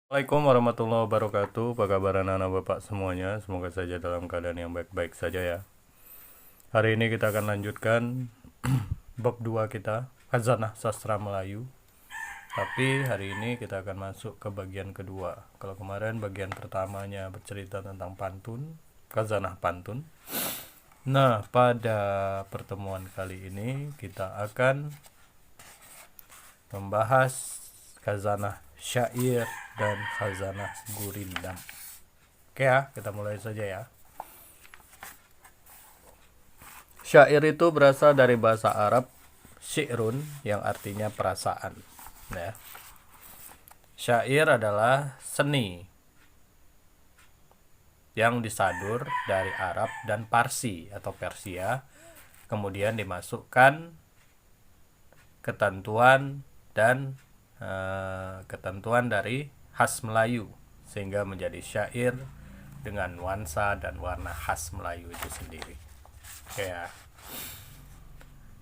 Assalamualaikum warahmatullahi wabarakatuh. Apa kabar anak-anak bapak semuanya? Semoga saja dalam keadaan yang baik-baik saja ya. Hari ini kita akan lanjutkan bab 2 kita, Khazanah Sastra Melayu. Tapi hari ini kita akan masuk ke bagian kedua. Kalau kemarin bagian pertamanya bercerita tentang pantun, Khazanah pantun. Nah, pada pertemuan kali ini kita akan membahas khazanah syair dan khazanah gurindam. Oke ya, kita mulai saja ya. Syair itu berasal dari bahasa Arab syi'run yang artinya perasaan. Ya. Syair adalah seni yang disadur dari Arab dan Parsi atau Persia, kemudian dimasukkan ketentuan dan ketentuan dari khas Melayu sehingga menjadi syair dengan nuansa dan warna khas Melayu itu sendiri. Ya.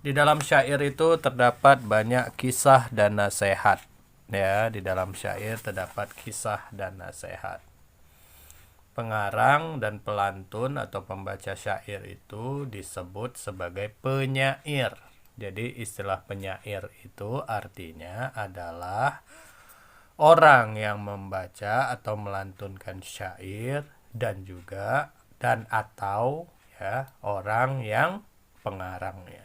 Di dalam syair itu terdapat banyak kisah dan nasihat. Ya, di dalam syair terdapat kisah dan nasihat. Pengarang dan pelantun atau pembaca syair itu disebut sebagai penyair. Jadi istilah penyair itu artinya adalah orang yang membaca atau melantunkan syair dan juga atau ya orang yang pengarangnya.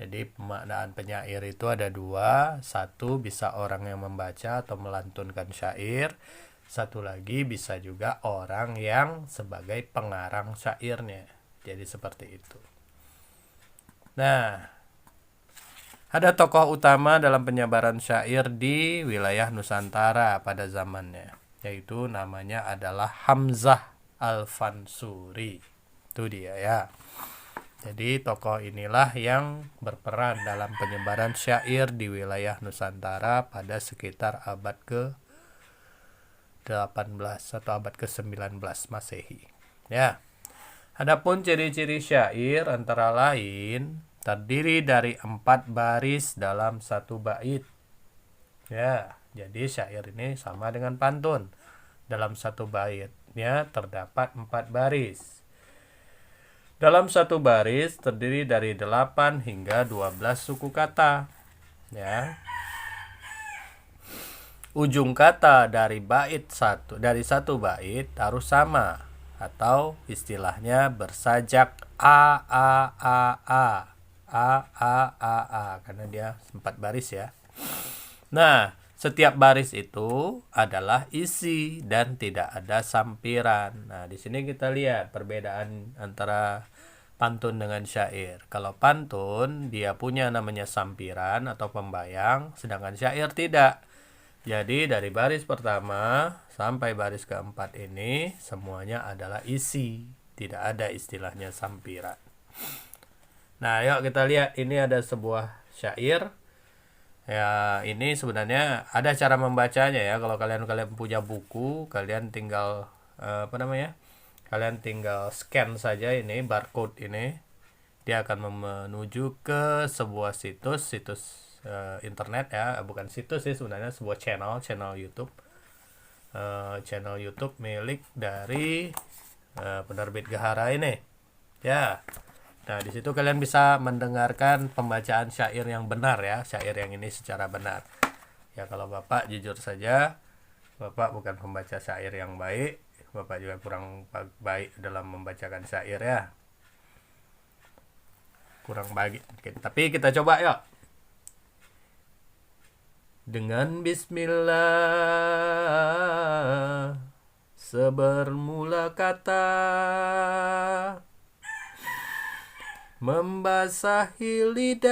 Jadi pemaknaan penyair itu ada dua. Satu, bisa orang yang membaca atau melantunkan syair. Satu lagi bisa juga orang yang sebagai pengarang syairnya. Jadi seperti itu. Nah, ada tokoh utama dalam penyebaran syair di wilayah Nusantara pada zamannya, yaitu namanya adalah Hamzah Al-Fansuri. Itu dia ya. Jadi tokoh inilah yang berperan dalam penyebaran syair di wilayah Nusantara pada sekitar abad ke-18 atau abad ke-19 Masehi. Ya. Adapun ciri-ciri syair antara lain terdiri dari 4 baris dalam satu bait. Ya, jadi syair ini sama dengan pantun. Dalam satu baitnya terdapat 4 baris. Dalam satu baris terdiri dari 8 hingga 12 suku kata. Ya. Ujung kata dari satu bait harus sama atau istilahnya bersajak a karena dia 4 baris ya. Nah, setiap baris itu adalah isi dan tidak ada sampiran. Nah, di sini kita lihat perbedaan antara pantun dengan syair. Kalau pantun dia punya namanya sampiran atau pembayang, sedangkan syair tidak. Jadi dari baris pertama sampai baris keempat ini semuanya adalah isi, tidak ada istilahnya sampiran. Nah, yuk kita lihat, ini ada sebuah syair. Ya, ini sebenarnya ada cara membacanya ya. Kalau kalian punya buku, kalian tinggal Kalian tinggal scan saja ini barcode ini. Dia akan menuju ke sebuah situs internet ya, bukan situs sih sebenarnya, sebuah channel YouTube. Channel YouTube milik dari penerbit Gahara ini. Ya. Nah, di situ kalian bisa mendengarkan pembacaan syair yang benar ya, syair yang ini secara benar. Ya, kalau Bapak jujur saja, Bapak bukan pembaca syair yang baik, Bapak juga kurang baik dalam membacakan syair ya. Kurang baik mungkin. Tapi kita coba yuk. Dengan bismillah sebermula kata, membasahi lidah,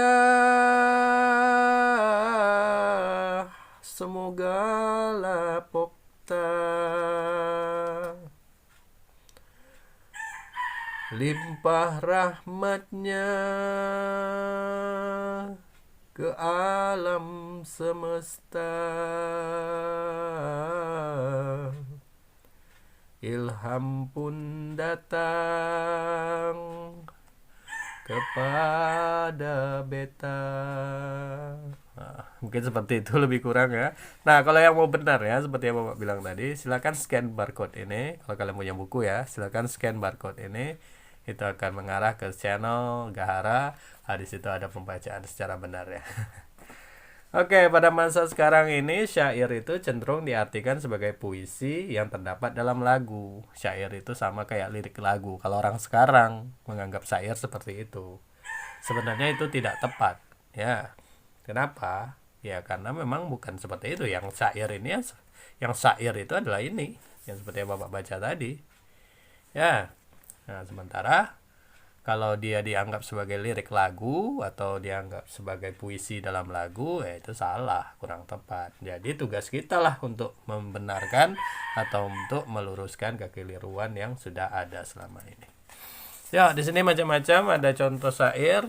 semoga lapokta, limpah rahmatnya ke alam semesta, ilham pun datang kepada beta. Mungkin seperti itu lebih kurang ya. Nah, kalau yang mau benar ya, seperti yang Bapak bilang tadi, silakan scan barcode ini. Kalau kalian punya buku ya, silakan scan barcode ini. Itu akan mengarah ke channel Gahara. Di situ ada pembacaan secara benar ya. Oke, pada masa sekarang ini syair itu cenderung diartikan sebagai puisi yang terdapat dalam lagu. Syair itu sama kayak lirik lagu. Kalau orang sekarang menganggap syair seperti itu, sebenarnya itu tidak tepat. Ya, kenapa? Ya karena memang bukan seperti itu. Yang syair ini, yang syair itu adalah ini, yang seperti yang Bapak baca tadi. Ya, nah sementara kalau dia dianggap sebagai lirik lagu atau dianggap sebagai puisi dalam lagu, ya itu salah, kurang tepat. Jadi tugas kita lah untuk membenarkan atau untuk meluruskan kekeliruan yang sudah ada selama ini. Ya, di sini macam-macam, ada contoh syair,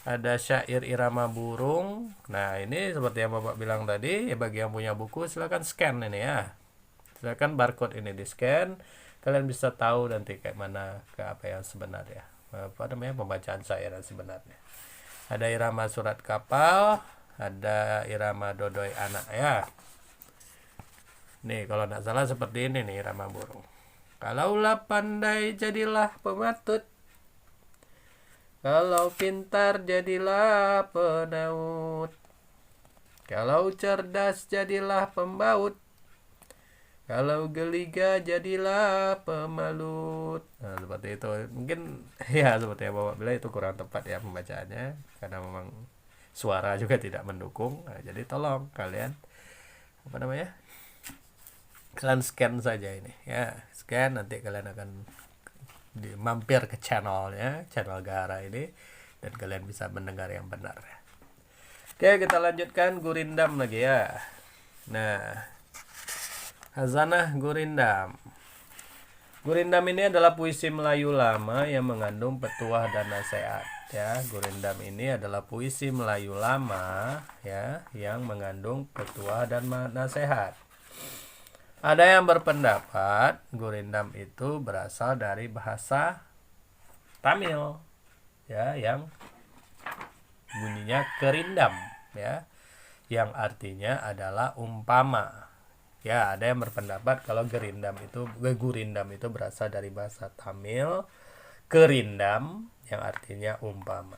ada syair irama burung. Nah, ini seperti yang Bapak bilang tadi, ya bagi yang punya buku silakan scan ini ya. Silakan barcode ini di scan. Kalian bisa tahu nanti kayak mana ke apa yang sebenarnya, apa namanya, pembacaan syair yang sebenarnya. Ada irama surat kapal, ada irama dodoi anak ya. Nih kalau tidak salah seperti ini nih irama burung. Kalaulah pandai jadilah pematut, kalau pintar jadilah penaut, kalau cerdas jadilah pembaut, kalau geliga jadilah pemalut. Nah, seperti itu. Mungkin ya seperti yang Bapak bilang itu kurang tepat ya pembacaannya, karena memang suara juga tidak mendukung. Nah, jadi tolong kalian apa namanya, kalian scan saja ini ya, scan, nanti kalian akan mampir ke channelnya, channel Gahara ini, dan kalian bisa mendengar yang benar. Oke, kita lanjutkan gurindam lagi ya. Nah, Khazanah Gurindam. Gurindam ini adalah puisi Melayu lama yang mengandung petuah dan nasihat ya. Gurindam ini adalah puisi Melayu lama ya yang mengandung petuah dan nasihat. Ada yang berpendapat Gurindam itu berasal dari bahasa Tamil ya, yang bunyinya kerindam ya, yang artinya adalah umpama. Ya, ada yang berpendapat kalau gurindam itu berasal dari bahasa Tamil, kerindam yang artinya umpama.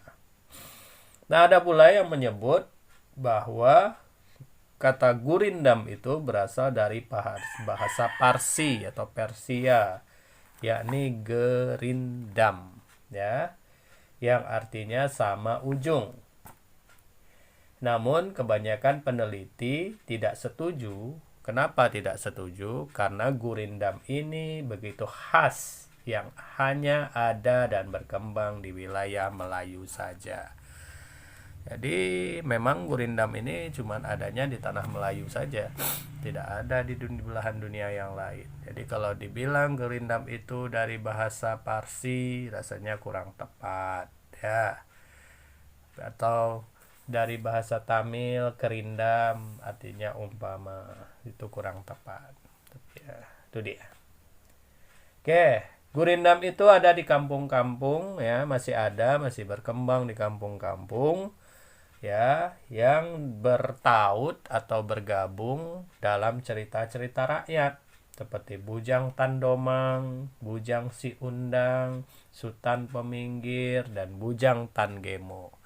Nah, ada pula yang menyebut bahwa kata gurindam itu berasal dari bahasa Parsi atau Persia, yakni gerindam ya, yang artinya sama ujung. Namun kebanyakan peneliti tidak setuju. Kenapa tidak setuju? Karena gurindam ini begitu khas, yang hanya ada dan berkembang di wilayah Melayu saja. Jadi memang gurindam ini cuma adanya di tanah Melayu saja, tidak ada di belahan dunia yang lain. Jadi kalau dibilang gurindam itu dari bahasa Parsi, rasanya kurang tepat ya. Atau dari bahasa Tamil, kerindam artinya umpama, itu kurang tepat. Ya, itu dia. Oke, gurindam itu ada di kampung-kampung ya, masih berkembang di kampung-kampung ya, yang bertaut atau bergabung dalam cerita-cerita rakyat seperti Bujang Tandomang, Bujang Si Undang, Sutan Peminggir, dan Bujang Tan Gemo.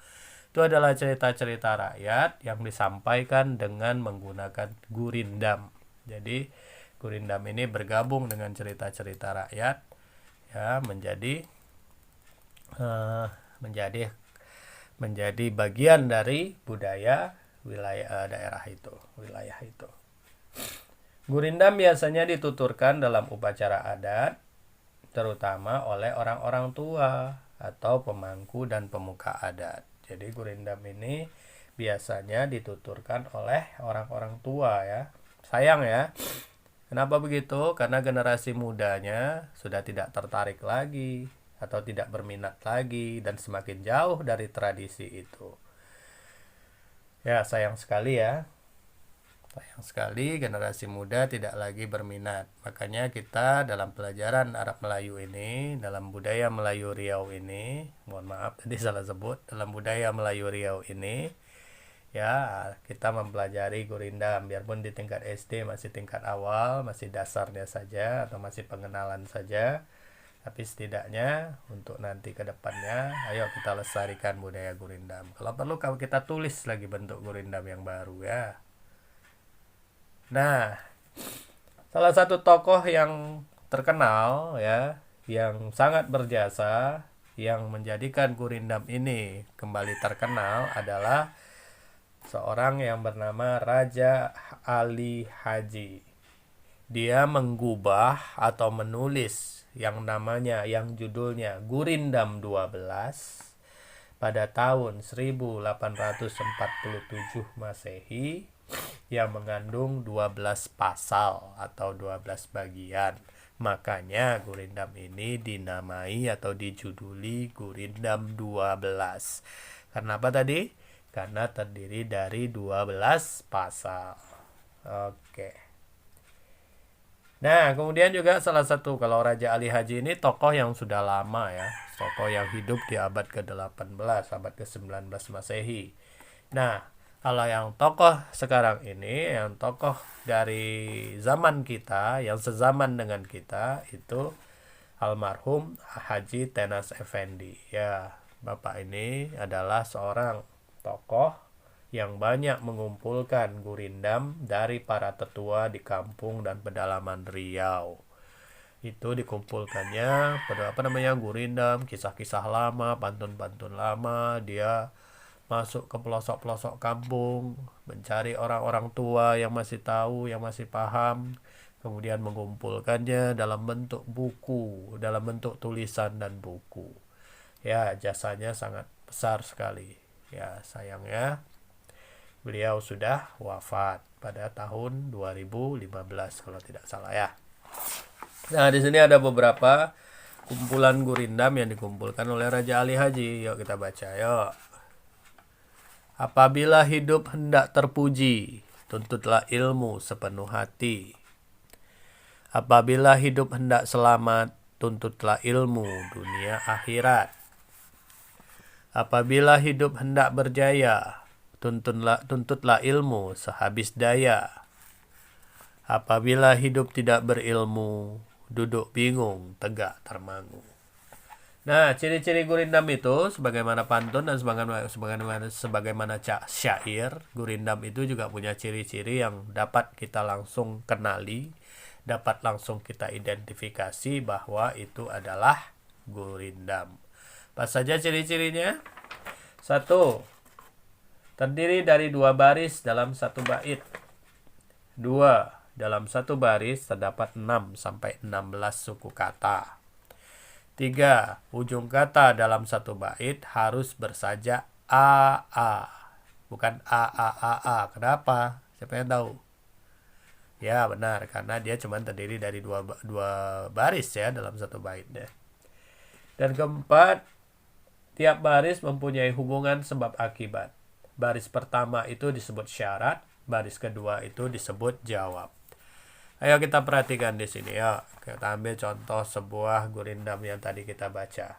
Itu adalah cerita-cerita rakyat yang disampaikan dengan menggunakan gurindam. Jadi gurindam ini bergabung dengan cerita-cerita rakyat ya, menjadi bagian dari budaya wilayah itu. Gurindam biasanya dituturkan dalam upacara adat, terutama oleh orang-orang tua atau pemangku dan pemuka adat. Jadi gurindam ini biasanya dituturkan oleh orang-orang tua ya. Sayang ya. Kenapa begitu? Karena generasi mudanya sudah tidak tertarik lagi atau tidak berminat lagi dan semakin jauh dari tradisi itu. Ya, sayang sekali ya. Sayang sekali generasi muda tidak lagi berminat. Makanya kita dalam pelajaran Arab Melayu ini, dalam budaya Melayu Riau ini, mohon maaf tadi salah sebut, dalam budaya Melayu Riau ini, Ya, kita mempelajari gurindam, biarpun di tingkat SD masih tingkat awal, masih dasarnya saja atau masih pengenalan saja. Tapi setidaknya untuk nanti ke depannya, ayo kita lestarikan budaya gurindam. Kalau perlu kalau kita tulis lagi bentuk gurindam yang baru ya. Nah, salah satu tokoh yang terkenal ya, yang sangat berjasa, yang menjadikan gurindam ini kembali terkenal adalah seorang yang bernama Raja Ali Haji. Dia menggubah atau menulis yang judulnya Gurindam 12 pada tahun 1847 Masehi, yang mengandung 12 pasal atau 12 bagian. Makanya Gurindam ini dinamai atau dijuduli Gurindam 12. Kenapa tadi? Karena terdiri dari 12 pasal. Oke. Nah, kemudian juga salah satu, kalau Raja Ali Haji ini tokoh yang sudah lama ya. Tokoh yang hidup di abad ke-18, abad ke-19 Masehi. Nah, kalau yang tokoh sekarang ini, yang tokoh dari zaman kita, yang sezaman dengan kita, itu almarhum Haji Tenas Effendi. Ya, Bapak ini adalah seorang tokoh yang banyak mengumpulkan gurindam dari para tetua di kampung dan pedalaman Riau. Itu dikumpulkannya gurindam, kisah-kisah lama, pantun-pantun lama. Dia masuk ke pelosok-pelosok kampung, mencari orang-orang tua yang masih tahu, yang masih paham, kemudian mengumpulkannya dalam bentuk buku, dalam bentuk tulisan dan buku. Ya, jasanya sangat besar sekali. Ya, sayangnya beliau sudah wafat pada tahun 2015 kalau tidak salah ya. Nah, di sini ada beberapa kumpulan gurindam yang dikumpulkan oleh Raja Ali Haji. Yuk kita baca, yuk. Apabila hidup hendak terpuji, tuntutlah ilmu sepenuh hati. Apabila hidup hendak selamat, tuntutlah ilmu dunia akhirat. Apabila hidup hendak berjaya, tuntutlah ilmu sehabis daya. Apabila hidup tidak berilmu, duduk bingung, tegak termangu. Nah, ciri-ciri gurindam itu sebagaimana pantun dan sebagaimana syair, gurindam itu juga punya ciri-ciri yang dapat kita langsung kenali, dapat langsung kita identifikasi bahwa itu adalah gurindam. Apa saja ciri-cirinya? 1. Terdiri dari 2 baris dalam 1 bait. 2. Dalam 1 baris terdapat 6 sampai 16 suku kata. 3. Ujung kata dalam 1 bait harus bersajak AA, bukan AAAA. Kenapa? Siapa yang tahu? Ya, benar, karena dia cuma terdiri dari 2 baris ya dalam 1 bait ya. Dan keempat, tiap baris mempunyai hubungan sebab akibat. Baris pertama itu disebut syarat, baris kedua itu disebut jawab. Ayo kita perhatikan di sini ya. Kita ambil contoh sebuah gurindam yang tadi kita baca.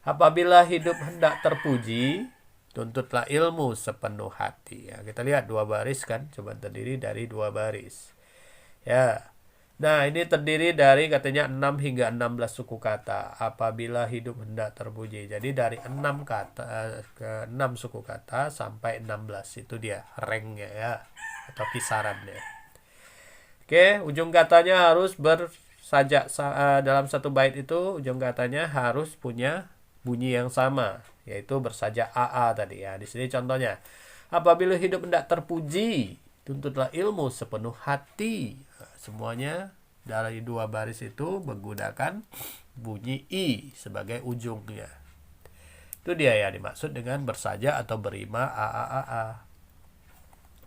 Apabila hidup hendak terpuji, tuntutlah ilmu sepenuh hati. Ya, kita lihat 2 baris kan, coba terdiri dari 2 baris. Ya. Nah, ini terdiri dari katanya 6 hingga 16 suku kata. Apabila hidup hendak terpuji. Jadi dari 6 kata ke 6 suku kata sampai 16 itu dia ranknya ya, atau kisarannya. Oke, ujung katanya harus bersajak dalam 1 bait itu ujung katanya harus punya bunyi yang sama, yaitu bersajak AA tadi ya. Di sini contohnya. Apabila hidup hendak terpuji, tuntutlah ilmu sepenuh hati. Semuanya dari 2 baris itu menggunakan bunyi I sebagai ujungnya. Itu dia ya dimaksud dengan bersajak atau berima AAAA.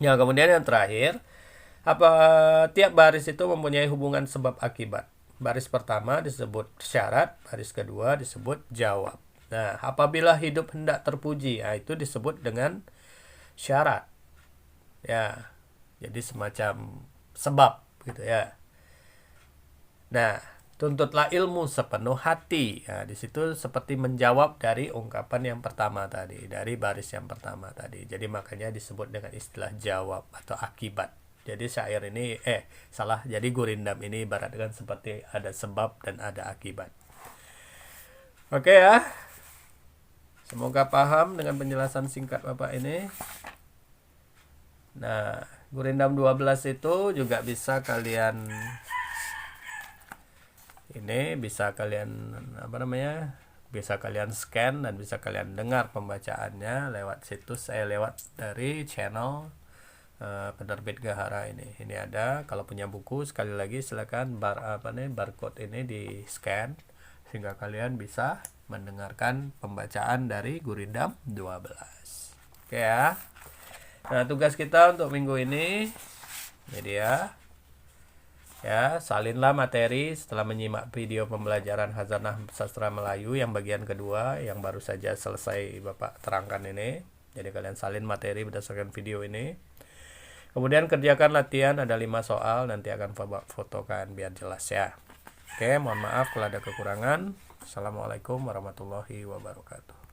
Ya, kemudian yang terakhir, tiap baris itu mempunyai hubungan sebab akibat. Baris pertama disebut syarat, baris kedua disebut jawab. Nah, apabila hidup hendak terpuji, itu disebut dengan syarat. Ya, jadi semacam sebab gitu ya. Nah, Tuntutlah ilmu sepenuh hati. Nah, di situ seperti menjawab dari ungkapan yang pertama tadi, dari baris yang pertama tadi. Jadi makanya disebut dengan istilah jawab atau akibat. Jadi syair ini salah. Jadi gurindam ini ibaratkan seperti ada sebab dan ada akibat. Oke ya. Semoga paham dengan penjelasan singkat Bapak ini. Nah, gurindam 12 itu juga bisa kalian bisa kalian scan dan bisa kalian dengar pembacaannya lewat situs lewat dari channel penerbit Gahara ini. Ini ada, kalau punya buku sekali lagi silakan barcode ini di scan sehingga kalian bisa mendengarkan pembacaan dari gurindam 12. Oke ya. Nah, tugas kita untuk minggu ini dia ya, salinlah materi setelah menyimak video pembelajaran Khazanah Sastra Melayu yang bagian kedua yang baru saja selesai Bapak terangkan ini. Jadi kalian salin materi berdasarkan video ini. Kemudian kerjakan latihan, ada 5 soal, nanti akan fotokan biar jelas ya. Oke, mohon maaf kalau ada kekurangan. Assalamualaikum warahmatullahi wabarakatuh.